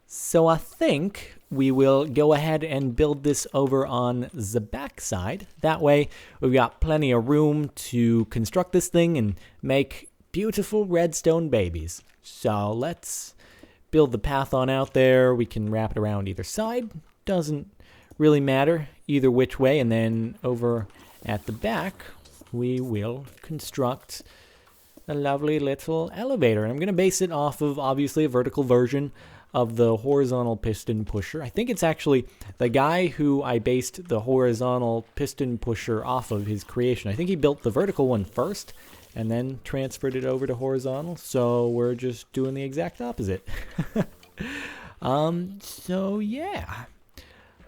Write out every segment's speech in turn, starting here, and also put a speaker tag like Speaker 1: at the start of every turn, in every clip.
Speaker 1: So I think we will go ahead and build this over on the back side. That way we've got plenty of room to construct this thing and make beautiful redstone babies. So let's build the path on out there. We can wrap it around either side. Doesn't really matter either which way. And then over at the back, we will construct a lovely little elevator. And I'm going to base it off of, obviously, a vertical version of the horizontal piston pusher. I think it's actually the guy who I based the horizontal piston pusher off of his creation. I think he built the vertical one first and then transferred it over to horizontal. So we're just doing the exact opposite. So yeah,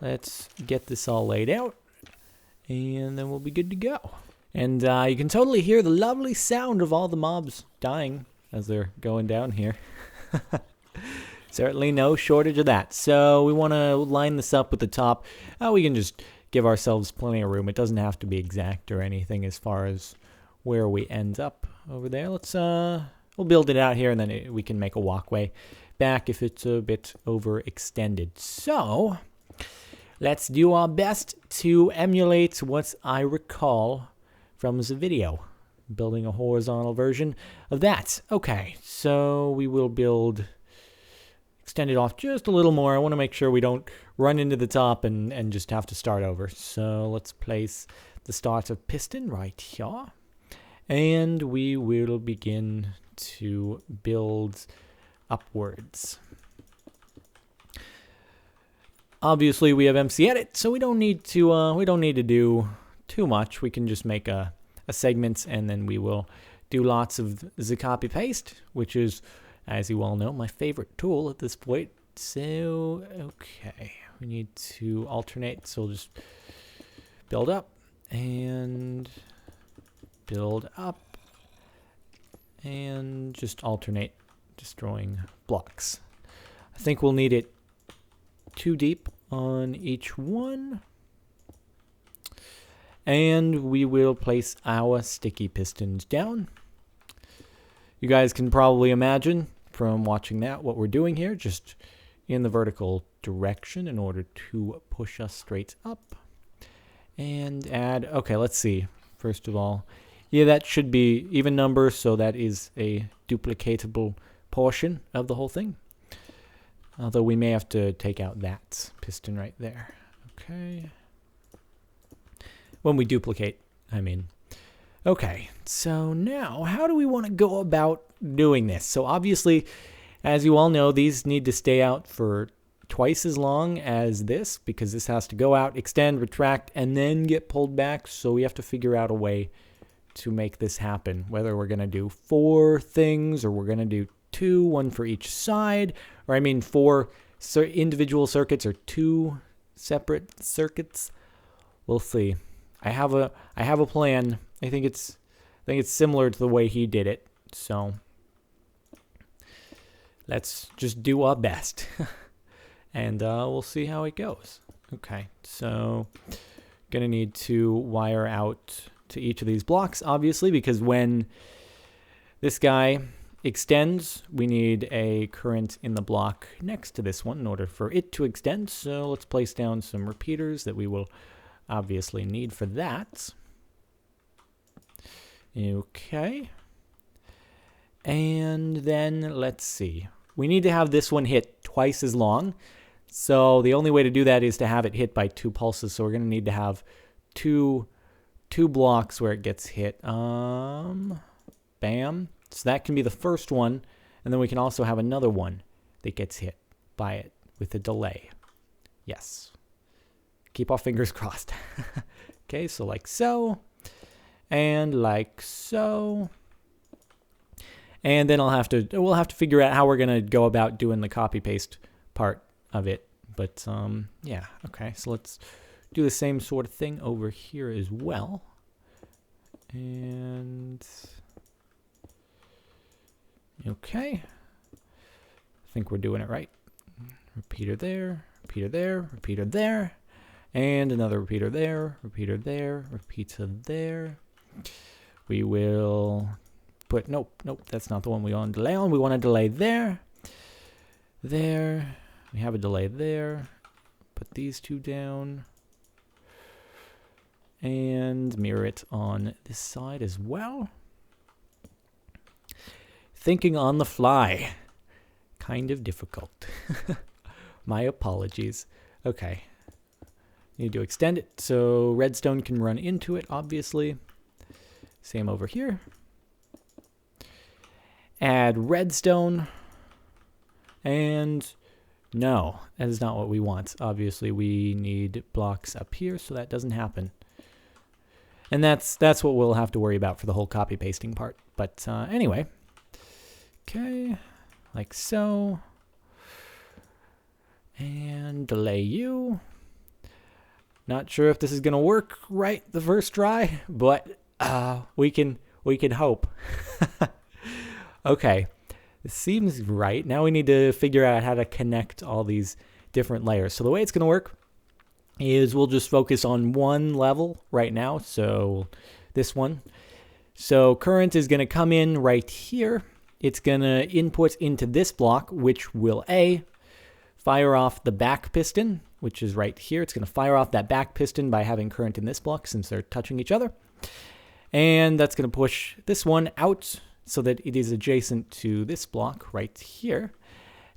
Speaker 1: let's get this all laid out and then we'll be good to go. And you can totally hear the lovely sound of all the mobs dying as they're going down here. Certainly no shortage of that. So we want to line this up with the top. We can just give ourselves plenty of room. It doesn't have to be exact or anything as far as where we end up over there. Let's we'll build it out here and then we can make a walkway back if it's a bit overextended. So let's do our best to emulate what I recall from the video. Building a horizontal version of that. Okay, so we will extend it off just a little more. I want to make sure we don't run into the top and just have to start over. So let's place the start of piston right here. And we will begin to build upwards. Obviously we have MC Edit, so we don't need to do too much. We can just make a segment and then we will do lots of the copy paste, which is, as you all know, my favorite tool at this point. So, okay, we need to alternate. So we'll just build up and build up and just alternate destroying blocks. I think we'll need it 2 deep on each one. And we will place our sticky pistons down. You guys can probably imagine from watching that what we're doing here, just in the vertical direction in order to push us straight up. And add, okay, let's see. First of all, yeah, that should be even number, so that is a duplicatable portion of the whole thing. Although we may have to take out that piston right there. Okay. When we duplicate, I mean. Okay, so now how do we want to go about doing this? So obviously, as you all know, these need to stay out for twice as long as this because this has to go out, extend, retract, and then get pulled back. So we have to figure out a way to make this happen, whether we're going to do 4 things or we're going to do 2, 1 for each side, or I mean 4 individual circuits or 2 separate circuits. We'll see. I have a plan. I think it's similar to the way he did it. So let's just do our best, and we'll see how it goes. Okay, so gonna need to wire out to each of these blocks, obviously, because when this guy extends, we need a current in the block next to this one in order for it to extend. So let's place down some repeaters that we will obviously need for that. Okay. And then let's see. We need to have this one hit twice as long. So the only way to do that is to have it hit by 2 pulses. So we're going to need to have two blocks where it gets hit. Bam. So that can be the first one. And then we can also have another one that gets hit by it with a delay. Yes. Keep our fingers crossed. Okay, so like so. And like so. And then we'll have to figure out how we're going to go about doing the copy paste part of it. But yeah, okay. So let's do the same sort of thing over here as well. And okay. I think we're doing it right. Repeater there, repeater there, repeater there. And another repeater there, repeater there, repeater there. We will nope, that's not the one we want to delay on. We want to delay there, there, We have a delay there. Put these two down. And mirror it on this side as well. Thinking on the fly. Kind of difficult. My apologies. Okay. Need to extend it so redstone can run into it, obviously. Same over here. Add redstone. And no, that is not what we want. Obviously, we need blocks up here, so that doesn't happen. And that's what we'll have to worry about for the whole copy pasting part. But anyway. Okay, like so. And delay you. Not sure if this is gonna work right the first try, but we can hope. Okay, this seems right. Now we need to figure out how to connect all these different layers. So the way it's gonna work is we'll just focus on one level right now. So this one. So current is gonna come in right here. It's gonna input into this block, which will fire off the back piston, which is right here. It's going to fire off that back piston by having current in this block since they're touching each other. And that's going to push this one out so that it is adjacent to this block right here.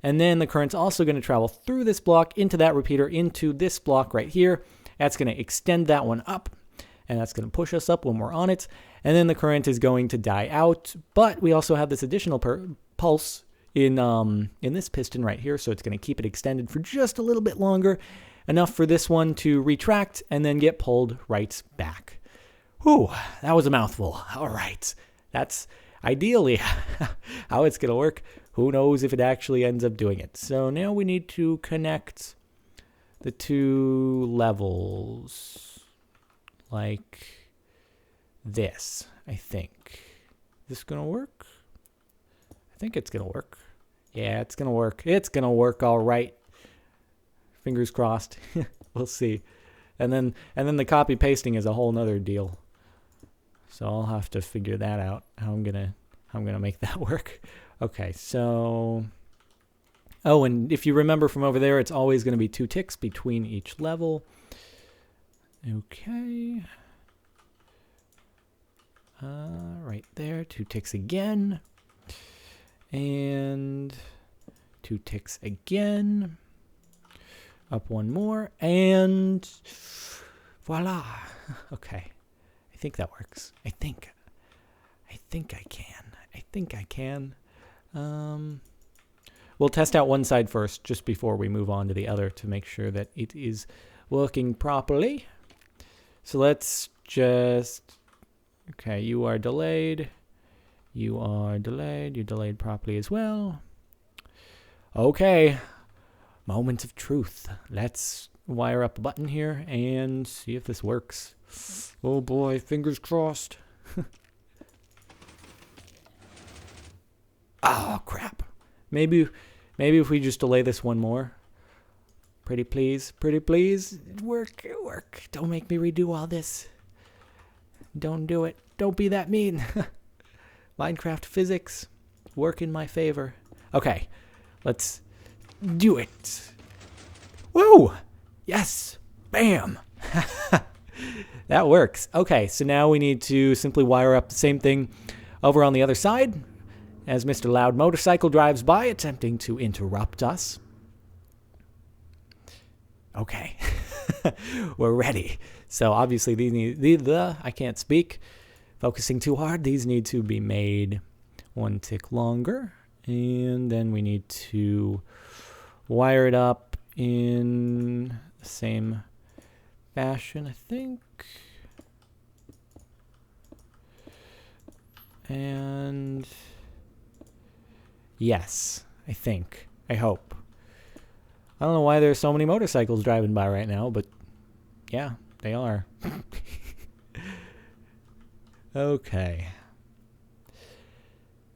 Speaker 1: And then the current's also going to travel through this block into that repeater into this block right here. That's going to extend that one up, and that's going to push us up when we're on it. And then the current is going to die out, but we also have this additional pulse in this piston right here, so it's going to keep it extended for just a little bit longer, enough for this one to retract and then get pulled right back. Whew, that was a mouthful. All right, that's ideally how it's going to work. Who knows if it actually ends up doing it. So now we need to connect the two levels like this, I think. Is this going to work? I think it's going to work. Yeah, it's going to work. It's going to work all right. Fingers crossed. We'll see. And then the copy pasting is a whole nother deal. So I'll have to figure that out. How I'm going to make that work. Okay, so oh, and if you remember from over there, it's always going to be 2 ticks between each level. Okay. Right there, 2 ticks again. And 2 ticks again. Up one more, and voila. Okay. I think that works. I think I can. We'll test out one side first, just before we move on to the other, to make sure that it is working properly. So let's just... Okay, you are delayed. You are delayed. You're delayed properly as well. Okay. Moment of truth. Let's wire up a button here and see if this works. Oh boy, fingers crossed. Oh, crap. Maybe if we just delay this one more. Pretty please. Work. Don't make me redo all this. Don't do it. Don't be that mean. Minecraft physics work in my favor. Okay, let's do it. Woo! Yes! Bam! That works. Okay, so now we need to simply wire up the same thing over on the other side as Mr. Loud Motorcycle drives by, attempting to interrupt us. Okay. We're ready. So obviously I can't speak. Focusing too hard. These need to be made 1 tick longer. And then we need to wire it up in the same fashion, I think. And yes, I think. I hope. I don't know why there's so many motorcycles driving by right now, but yeah, they are. Okay.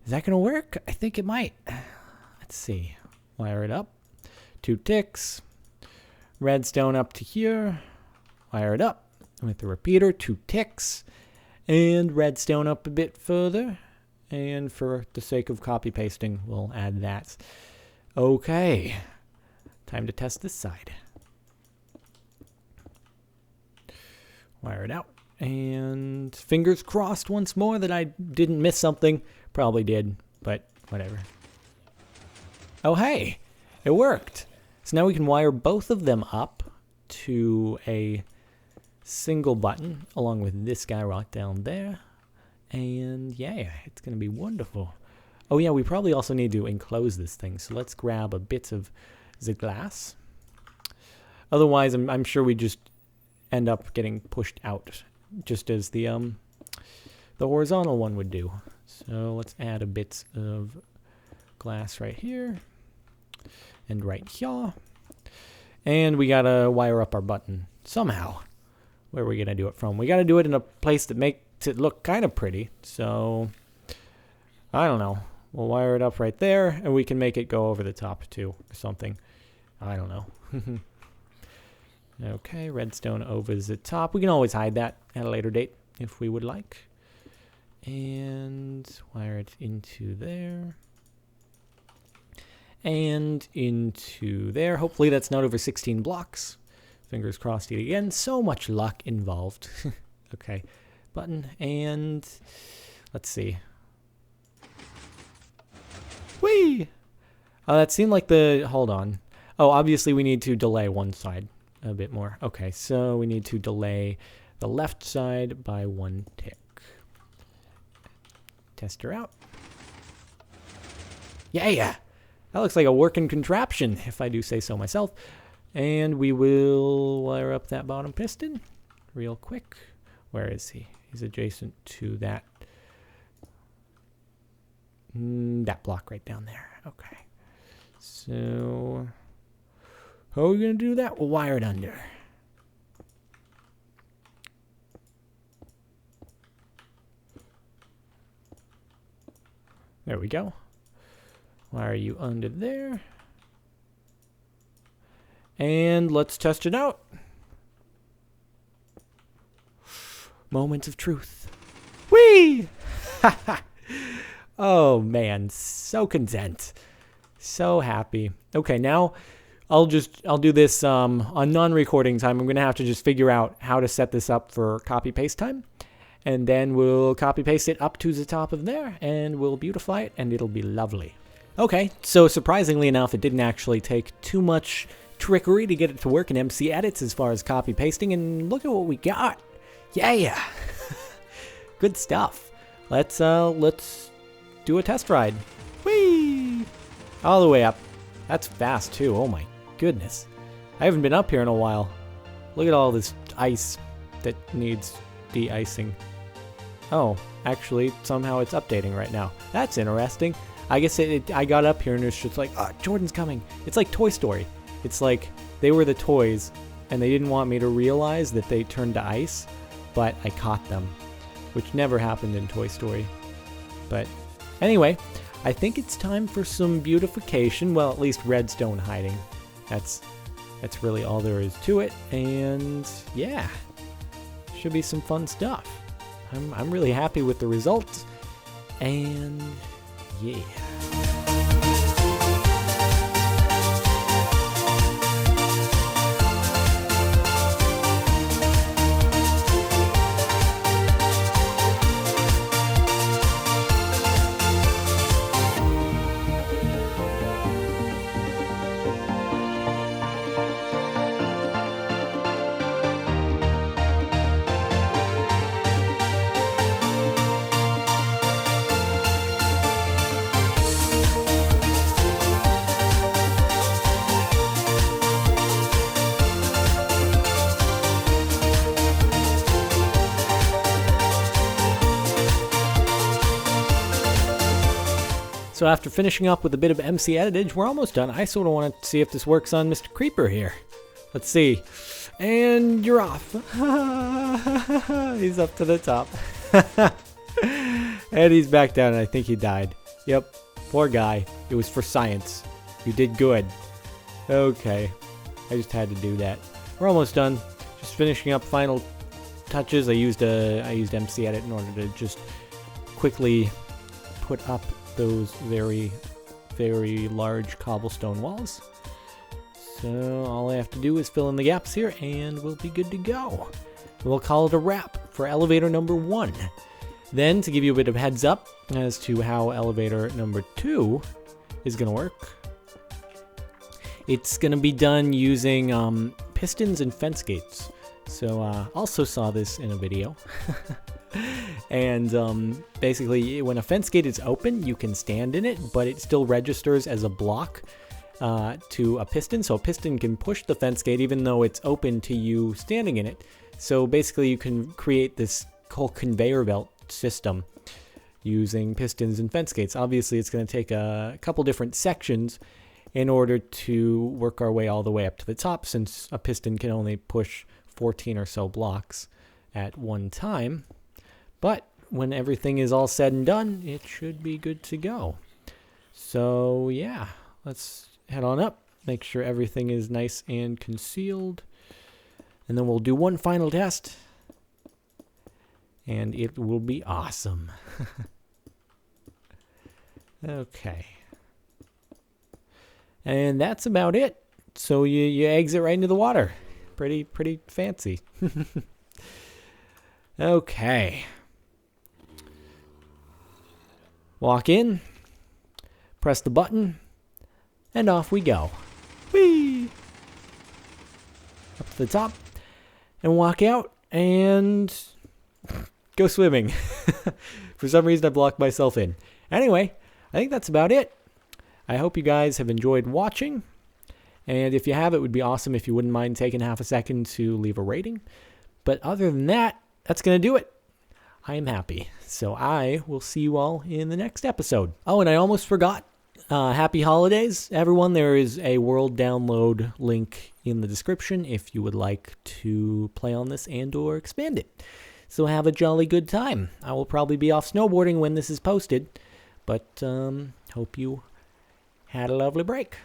Speaker 1: Is that going to work? I think it might. Let's see. Wire it up. 2 ticks. Redstone up to here. Wire it up with the repeater. 2 ticks. And redstone up a bit further. And for the sake of copy pasting, we'll add that. Okay. Time to test this side. Wire it out. And fingers crossed once more that I didn't miss something. Probably did, but whatever. Oh, hey, it worked. So now we can wire both of them up to a single button along with this guy right down there. And yeah, it's going to be wonderful. Oh yeah, we probably also need to enclose this thing. So let's grab a bit of the glass. Otherwise, I'm sure we just end up getting pushed out, just as the horizontal one would do. So let's add a bit of glass right here and right here. And we gotta wire up our button somehow. Where are we gonna do it from? We gotta do it in a place that makes it look kind of pretty. So I don't know. We'll wire it up right there, and we can make it go over the top too, or something. I don't know. Okay, redstone over the top. We can always hide that at a later date if we would like. And wire it into there. And into there. Hopefully that's not over 16 blocks. Fingers crossed yet again. So much luck involved. Okay, button, and let's see. Whee! That seemed like the... Hold on. Oh, obviously we need to delay one side a bit more. Okay, so we need to delay the left side by 1 tick. Test her out. Yeah! That looks like a working contraption, if I do say so myself. And we will wire up that bottom piston real quick. Where is he? He's adjacent to that block right down there. Okay. So how are we going to do that? We'll wire it under. There we go. Wire you under there. And let's test it out. Moment of truth. Whee! Oh man, so content. So happy. Okay, now I'll do this on non-recording time. I'm gonna have to just figure out how to set this up for copy paste time. And then we'll copy paste it up to the top of there and we'll beautify it and it'll be lovely. Okay, so surprisingly enough, it didn't actually take too much trickery to get it to work in MC Edits as far as copy pasting, and look at what we got. Yeah. Good stuff. Let's do a test ride. Whee! All the way up. That's fast too. Oh my goodness. I haven't been up here in a while. Look at all this ice that needs de-icing. Oh, actually, somehow it's updating right now. That's interesting. I guess I got up here and it's just like, oh, Jordan's coming. It's like Toy Story. It's like they were the toys and they didn't want me to realize that they turned to ice, but I caught them, which never happened in Toy Story. But anyway, I think it's time for some beautification. Well, at least redstone hiding. That's really all there is to it. And yeah, should be some fun stuff. I'm really happy with the results. And yeah. So after finishing up with a bit of MC editage, we're almost done. I sort of want to see if this works on Mr. Creeper here. Let's see. And you're off. He's up to the top. And he's back down, and I think he died. Yep, poor guy. It was for science. You did good. Okay, I just had to do that. We're almost done. Just finishing up final touches. I used MC Edit in order to just quickly put up those very, very large cobblestone walls. So all I have to do is fill in the gaps here and we'll be good to go. We'll call it a wrap for elevator number 1. Then, to give you a bit of heads up as to how elevator number 2 is going to work, it's going to be done using pistons and fence gates. So also saw this in a video. And basically, when a fence gate is open, you can stand in it, but it still registers as a block to a piston. So a piston can push the fence gate even though it's open to you standing in it. So basically, you can create this whole conveyor belt system using pistons and fence gates. Obviously, it's going to take a couple different sections in order to work our way all the way up to the top, since a piston can only push 14 or so blocks at one time. But when everything is all said and done, it should be good to go. So yeah, let's head on up, make sure everything is nice and concealed, and then we'll do one final test, and it will be awesome. Okay. And that's about it. So you exit right into the water. Pretty fancy. Okay. Walk in, press the button, and off we go. Whee! Up to the top, and walk out, and go swimming. For some reason, I blocked myself in. Anyway, I think that's about it. I hope you guys have enjoyed watching. And if you have, it would be awesome if you wouldn't mind taking half a second to leave a rating. But other than that, that's going to do it. I am happy. So I will see you all in the next episode. Oh, and I almost forgot. Happy holidays, everyone. There is a world download link in the description if you would like to play on this and or expand it. So have a jolly good time. I will probably be off snowboarding when this is posted. But hope you had a lovely break.